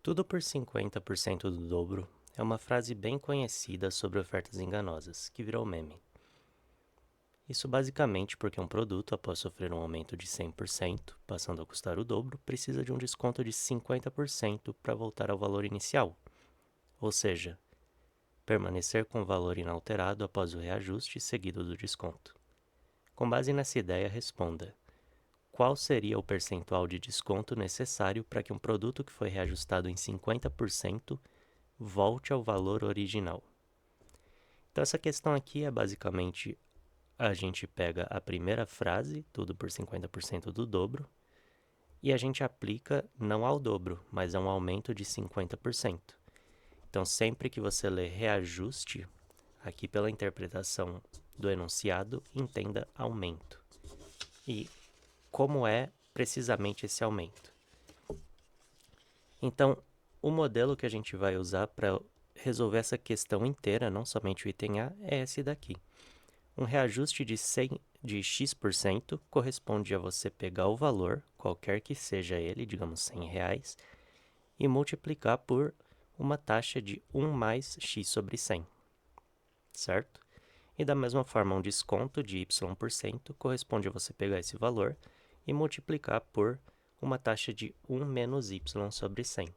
Tudo por 50% do dobro é uma frase bem conhecida sobre ofertas enganosas, que virou meme. Isso basicamente porque um produto, após sofrer um aumento de 100%, passando a custar o dobro, precisa de um desconto de 50% para voltar ao valor inicial, ou seja, permanecer com o valor inalterado após o reajuste seguido do desconto. Com base nessa ideia, responda: qual seria o percentual de desconto necessário para que um produto que foi reajustado em 50% volte ao valor original? Então, essa questão aqui é basicamente a gente pega a primeira frase, tudo por 50% do dobro, e a gente aplica não ao dobro, mas a um aumento de 50%. Então, sempre que você lê reajuste, aqui pela interpretação do enunciado, entenda aumento. E como é precisamente esse aumento? Então, o modelo que a gente vai usar para resolver essa questão inteira, não somente o item A, é esse daqui. Um reajuste de X% corresponde a você pegar o valor, qualquer que seja ele, digamos R$100, e multiplicar por uma taxa de 1 mais x sobre 100, certo? E da mesma forma, um desconto de Y% corresponde a você pegar esse valor e multiplicar por uma taxa de 1 menos y sobre 100.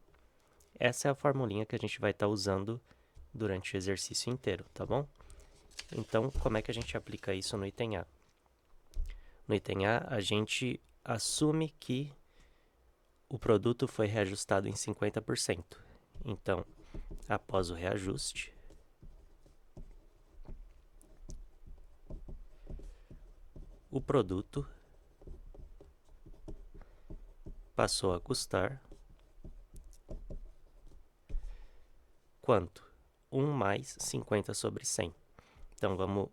Essa é a formulinha que a gente vai estar usando durante o exercício inteiro, tá bom? Então, como é que a gente aplica isso no item A? No item A, a gente assume que o produto foi reajustado em 50%. Então, após o reajuste, o produto passou a custar quanto? 1 mais 50 sobre 100. Então, vamos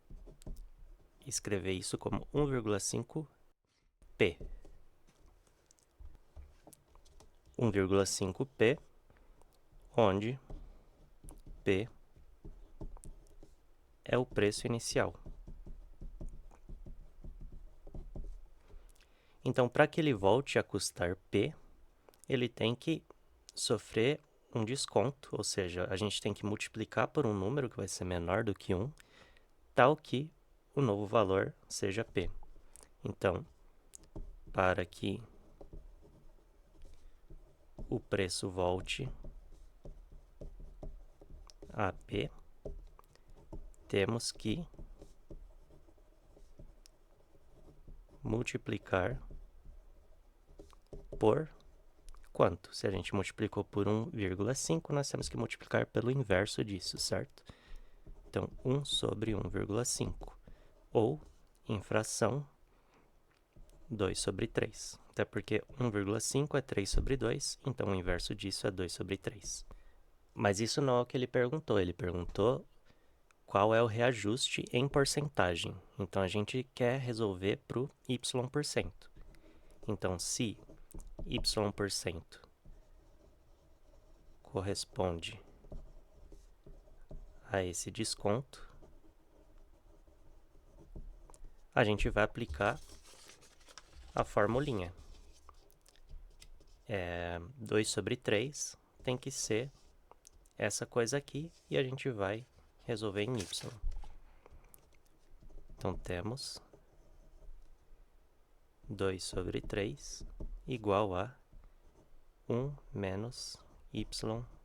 escrever isso como 1,5p. 1,5p, onde p é o preço inicial. Então, para que ele volte a custar p, ele tem que sofrer um desconto, ou seja, a gente tem que multiplicar por um número que vai ser menor do que 1, tal que o novo valor seja p. Então, para que o preço volte a p, temos que multiplicar por quanto? Se a gente multiplicou por 1,5, nós temos que multiplicar pelo inverso disso, certo? Então, 1 sobre 1,5, ou, em fração, 2 sobre 3. Até porque 1,5 é 3 sobre 2, então o inverso disso é 2 sobre 3. Mas isso não é o que ele perguntou. Ele perguntou qual é o reajuste em porcentagem. Então, a gente quer resolver para o y%. Então, se y% corresponde a esse desconto, a gente vai aplicar a formulinha. 2 sobre 3 tem que ser essa coisa aqui e a gente vai resolver em y. Então, temos 2 sobre 3 igual a 1 menos y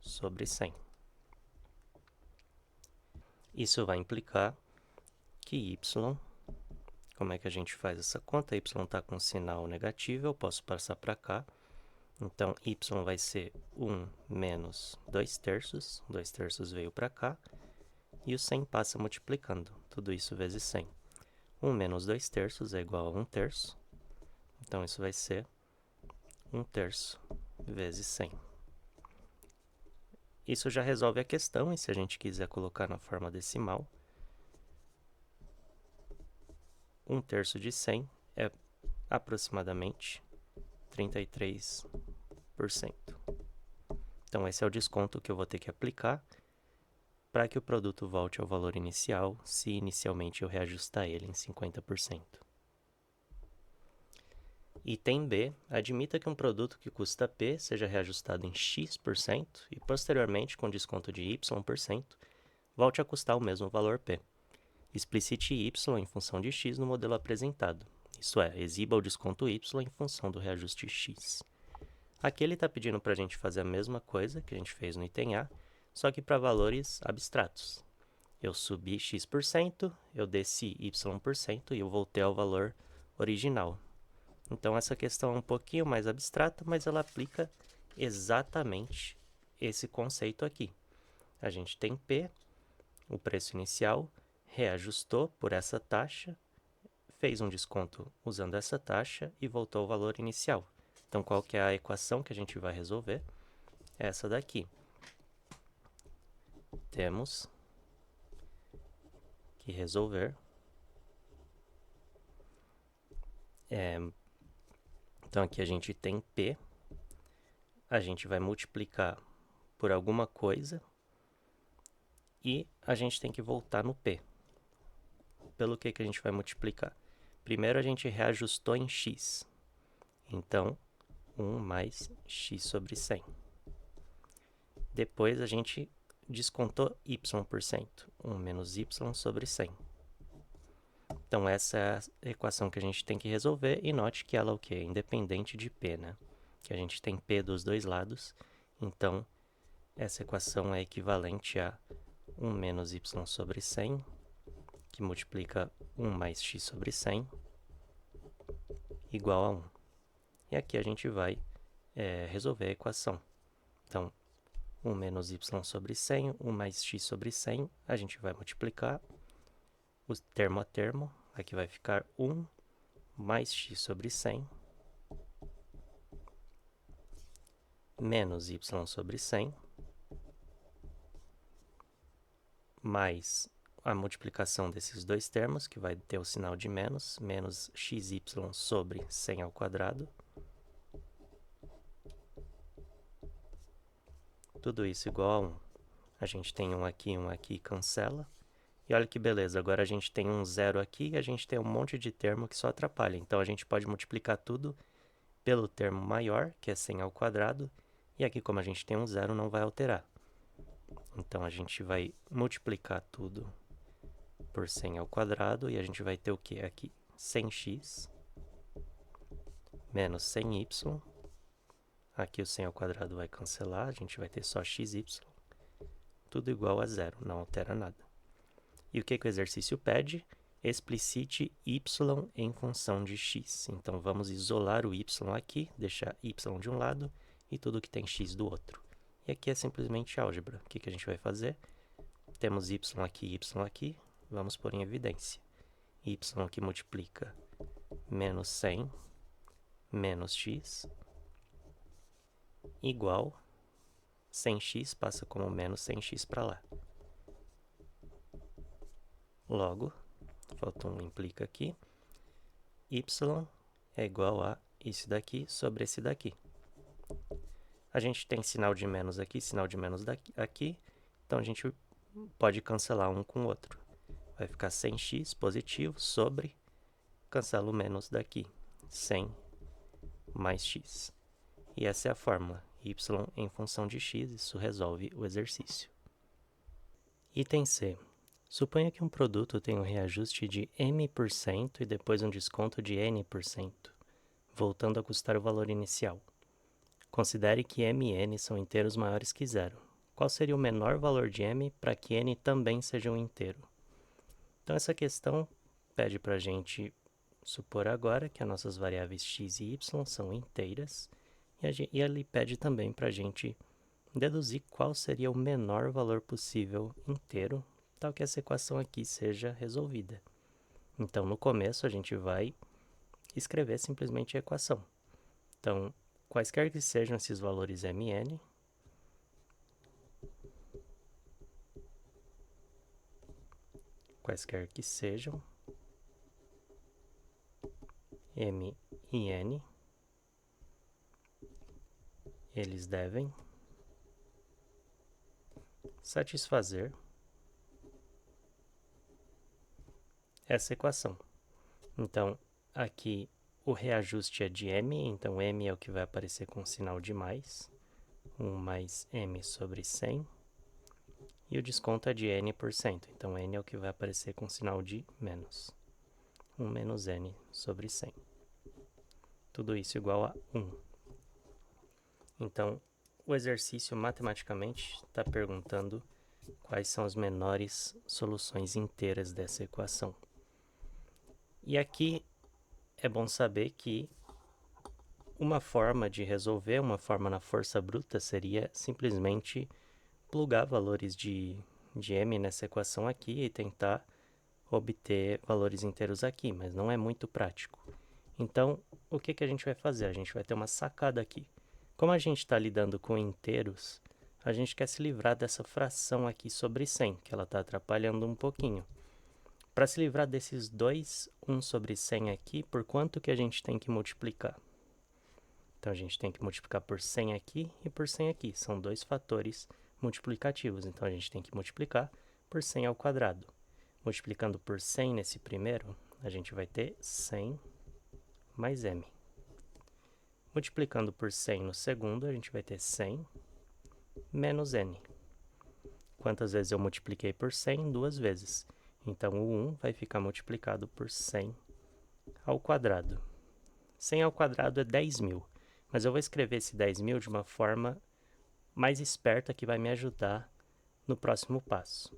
sobre 100. Isso vai implicar que y, como é que a gente faz essa conta? Y está com sinal negativo, eu posso passar para cá. Então, y vai ser 1 menos 2 terços. 2 terços veio para cá. E o 100 passa multiplicando. Tudo isso vezes 100. 1 menos 2 terços é igual a 1 terço. Então, isso vai ser 1 terço vezes 100. Isso já resolve a questão, e se a gente quiser colocar na forma decimal, 1 terço de 100 é aproximadamente 33%. Então, esse é o desconto que eu vou ter que aplicar para que o produto volte ao valor inicial, se inicialmente eu reajustar ele em 50%. Item B, admita que um produto que custa P seja reajustado em X% e, posteriormente, com desconto de Y%, volte a custar o mesmo valor P. Explicite Y em função de X no modelo apresentado. Isso é, exiba o desconto Y em função do reajuste X. Aqui ele está pedindo para a gente fazer a mesma coisa que a gente fez no item A, só que para valores abstratos. Eu subi X%, eu desci Y% e eu voltei ao valor original. Então essa questão é um pouquinho mais abstrata, mas ela aplica exatamente esse conceito aqui. A gente tem P, o preço inicial, reajustou por essa taxa, fez um desconto usando essa taxa e voltou ao valor inicial. Então qual que é a equação que a gente vai resolver? Essa daqui. Temos que resolver. Então aqui a gente tem P, a gente vai multiplicar por alguma coisa e a gente tem que voltar no P. Pelo que a gente vai multiplicar? Primeiro a gente reajustou em X, então 1 mais X sobre 100. Depois a gente descontou Y%, 1 menos Y sobre 100. Então essa é a equação que a gente tem que resolver e note que ela é o quê? Independente de P, né? Que a gente tem P dos dois lados, então essa equação é equivalente a 1 menos Y sobre 100, que multiplica 1 mais X sobre 100, igual a 1. E aqui a gente vai resolver a equação. Então, 1 menos Y sobre 100, 1 mais X sobre 100, a gente vai multiplicar o termo a termo. Aqui vai ficar 1 mais X sobre 100, menos Y sobre 100, mais a multiplicação desses dois termos, que vai ter o sinal de menos, menos xy sobre 100 ao quadrado. Tudo isso igual a 1. A gente tem um aqui, cancela. E olha que beleza, agora a gente tem um zero aqui e a gente tem um monte de termo que só atrapalha. Então a gente pode multiplicar tudo pelo termo maior, que é 100 ao quadrado. E aqui, como a gente tem um zero, não vai alterar. Então a gente vai multiplicar tudo por 100 ao quadrado e a gente vai ter o que aqui? 100x menos 100y. Aqui o 100 ao quadrado vai cancelar, a gente vai ter só xy. Tudo igual a zero, não altera nada. E o que o exercício pede? Explicite y em função de x. Então vamos isolar o y aqui, deixar y de um lado e tudo que tem x do outro. E aqui é simplesmente álgebra. O que a gente vai fazer? Temos y aqui, vamos pôr em evidência. Y que multiplica menos 100 menos x igual 100x passa como menos 100x para lá. Logo, falta um implica aqui, y é igual a isso daqui sobre esse daqui. A gente tem sinal de menos aqui, sinal de menos aqui, então a gente pode cancelar um com o outro. Vai ficar 100x positivo sobre, cancela o menos daqui, 100 mais x. E essa é a fórmula, y em função de x, isso resolve o exercício. Item C. Suponha que um produto tenha um reajuste de M% e depois um desconto de N%, voltando a custar o valor inicial. Considere que M e N são inteiros maiores que zero. Qual seria o menor valor de M para que N também seja um inteiro? Então essa questão pede para a gente supor agora que as nossas variáveis x e y são inteiras e ele pede também para a gente deduzir qual seria o menor valor possível inteiro, tal que essa equação aqui seja resolvida. Então, no começo, a gente vai escrever simplesmente a equação. Então, quaisquer que sejam esses valores mn, quaisquer que sejam m e n, eles devem satisfazer essa equação. Então, aqui o reajuste é de m, então m é o que vai aparecer com sinal de mais. 1 mais m sobre 100. E o desconto é de n%, então n é o que vai aparecer com sinal de menos. 1 menos n sobre 100. Tudo isso igual a 1. Então, o exercício matematicamente está perguntando quais são as menores soluções inteiras dessa equação. E aqui é bom saber que uma forma de resolver, uma forma na força bruta, seria simplesmente plugar valores de m nessa equação aqui e tentar obter valores inteiros aqui, mas não é muito prático. Então, o que a gente vai fazer? A gente vai ter uma sacada aqui. Como a gente está lidando com inteiros, a gente quer se livrar dessa fração aqui sobre 100, que ela está atrapalhando um pouquinho. Para se livrar desses dois 1 sobre 100 aqui, por quanto que a gente tem que multiplicar? Então, a gente tem que multiplicar por 100 aqui e por 100 aqui. São dois fatores multiplicativos. Então, a gente tem que multiplicar por 100 ao quadrado. Multiplicando por 100 nesse primeiro, a gente vai ter 100 mais m. Multiplicando por 100 no segundo, a gente vai ter 100 menos n. Quantas vezes eu multipliquei por 100? 2 vezes. Então, o 1 vai ficar multiplicado por 100 ao quadrado. 100 ao quadrado é 10.000. Mas eu vou escrever esse 10.000 de uma forma mais esperta que vai me ajudar no próximo passo.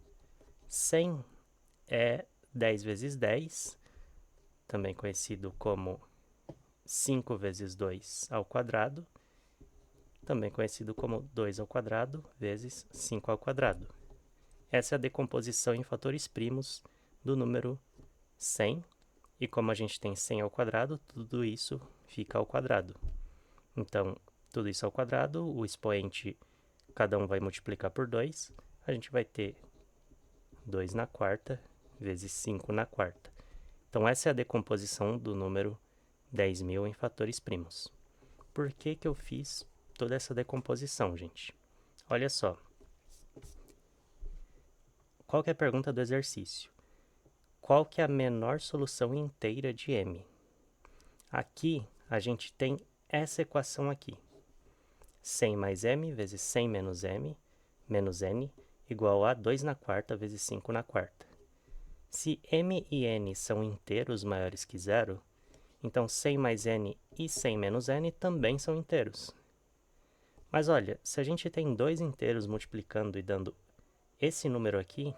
100 é 10 vezes 10, também conhecido como 5 vezes 2 ao quadrado, também conhecido como 2 ao quadrado vezes 5 ao quadrado. Essa é a decomposição em fatores primos do número 100, e como a gente tem 100 ao quadrado, tudo isso fica ao quadrado. Então, tudo isso ao quadrado, o expoente, cada um vai multiplicar por 2, a gente vai ter 2 na quarta vezes 5 na quarta. Então, essa é a decomposição do número 10.000 em fatores primos. Por que eu fiz toda essa decomposição, gente? Olha só. Qual que é a pergunta do exercício? Qual que é a menor solução inteira de m? Aqui, a gente tem essa equação aqui. 100 mais m vezes 100 menos m, menos n, igual a 2 na quarta vezes 5 na quarta. Se m e n são inteiros maiores que zero, então 100 mais n e 100 menos n também são inteiros. Mas olha, se a gente tem dois inteiros multiplicando e dando esse número aqui,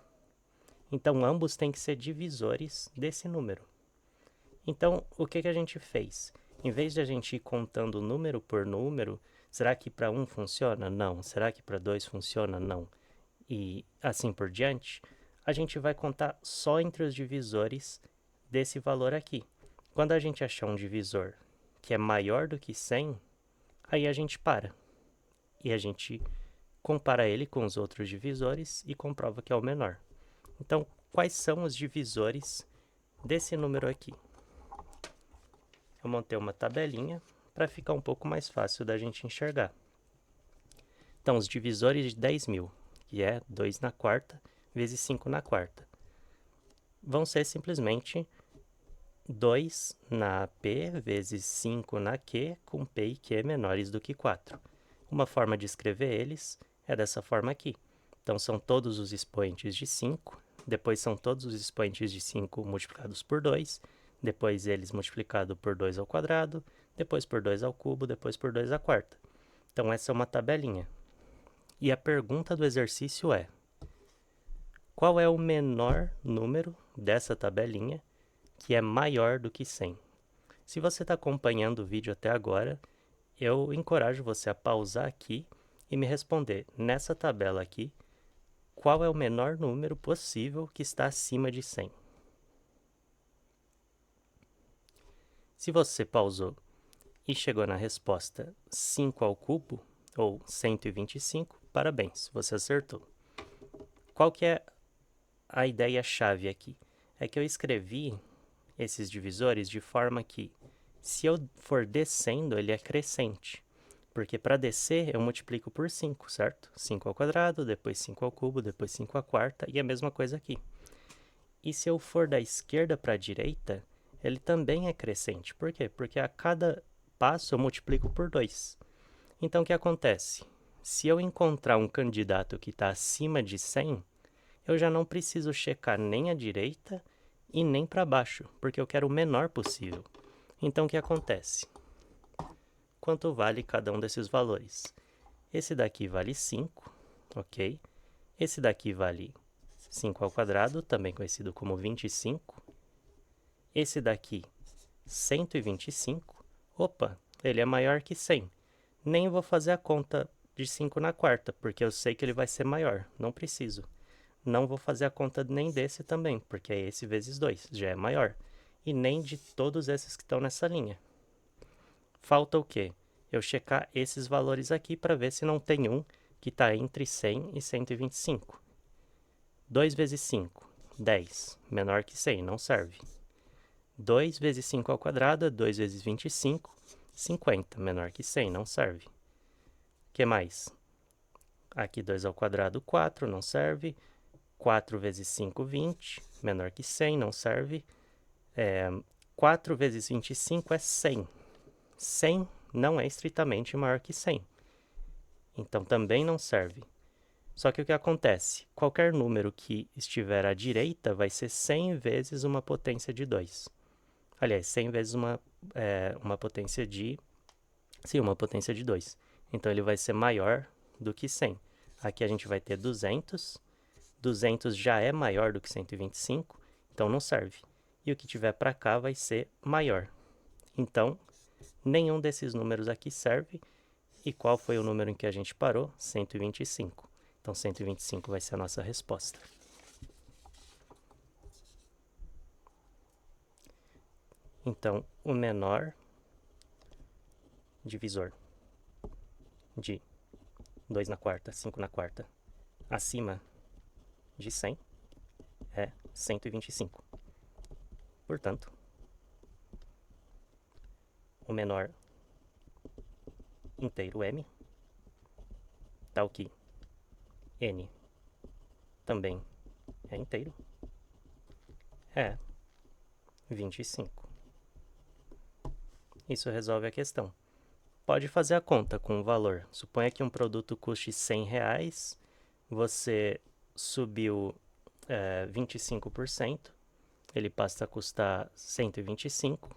então ambos têm que ser divisores desse número. Então, o que a gente fez? Em vez de a gente ir contando número por número, será que para 1 funciona? Não. Será que para 2 funciona? Não. E assim por diante, a gente vai contar só entre os divisores desse valor aqui. Quando a gente achar um divisor que é maior do que 100, aí a gente para. E a gente compara ele com os outros divisores e comprova que é o menor. Então, quais são os divisores desse número aqui? Eu montei uma tabelinha para ficar um pouco mais fácil da gente enxergar. Então, os divisores de 10.000, que é 2 na quarta vezes 5 na quarta, vão ser simplesmente 2 na P vezes 5 na Q, com P e Q menores do que 4. Uma forma de escrever eles é dessa forma aqui. Então, são todos os expoentes de 5, depois são todos os expoentes de 5 multiplicados por 2, depois eles multiplicado por 2 ao quadrado, depois por 2 ao cubo, depois por 2 à quarta. Então, essa é uma tabelinha. E a pergunta do exercício é: qual é o menor número dessa tabelinha que é maior do que 100? Se você está acompanhando o vídeo até agora, eu encorajo você a pausar aqui e me responder, nessa tabela aqui, qual é o menor número possível que está acima de 100? Se você pausou e chegou na resposta 5 ao cubo, ou 125, parabéns, você acertou. Qual que é a ideia-chave aqui? É que eu escrevi esses divisores de forma que, se eu for descendo, ele é crescente. Porque para descer, eu multiplico por 5, certo? 5 ao quadrado, depois 5 ao cubo, depois 5 à quarta, e a mesma coisa aqui. E se eu for da esquerda para a direita, ele também é crescente. Por quê? Porque a cada passo eu multiplico por 2. Então, o que acontece? Se eu encontrar um candidato que está acima de 100, eu já não preciso checar nem à direita e nem para baixo, porque eu quero o menor possível. Então, o que acontece? Quanto vale cada um desses valores? Esse daqui vale 5, ok? Esse daqui vale 5 ao quadrado, também conhecido como 25. Esse daqui, 125. Opa, ele é maior que 100. Nem vou fazer a conta de 5 na quarta, porque eu sei que ele vai ser maior. Não preciso. Não vou fazer a conta nem desse também, porque é esse vezes 2, já é maior. E nem de todos esses que estão nessa linha. Falta o quê? Eu checar esses valores aqui para ver se não tem um que está entre 100 e 125. 2 vezes 5, 10. Menor que 100, não serve. 2 vezes 5 ao quadrado é 2 vezes 25, 50. Menor que 100, não serve. O que mais? Aqui 2 ao quadrado, 4, não serve. 4 vezes 5, 20. Menor que 100, não serve. 4 vezes 25 é 100. 100 não é estritamente maior que 100. Então também não serve. Só que o que acontece? Qualquer número que estiver à direita vai ser 100 vezes uma potência de 2. Aliás, 100 vezes uma potência de... Sim, uma potência de 2. Então ele vai ser maior do que 100. Aqui a gente vai ter 200. 200 já é maior do que 125, então não serve. E o que tiver para cá vai ser maior. Então, nenhum desses números aqui serve. E qual foi o número em que a gente parou? 125. Então, 125 vai ser a nossa resposta. Então, o menor divisor de 2 na quarta, 5 na quarta, acima de 100 é 125. Portanto, o menor inteiro m, tal que n também é inteiro, é 25. Isso resolve a questão. Pode fazer a conta com o valor. Suponha que um produto custe R$100, você subiu 25%, ele passa a custar 125.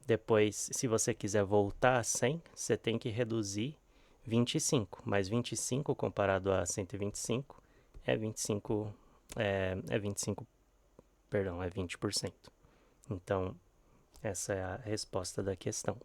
Depois, se você quiser voltar a 100, você tem que reduzir 25. Mas 25 comparado a 125 é 25, perdão, é 20%. Então, essa é a resposta da questão.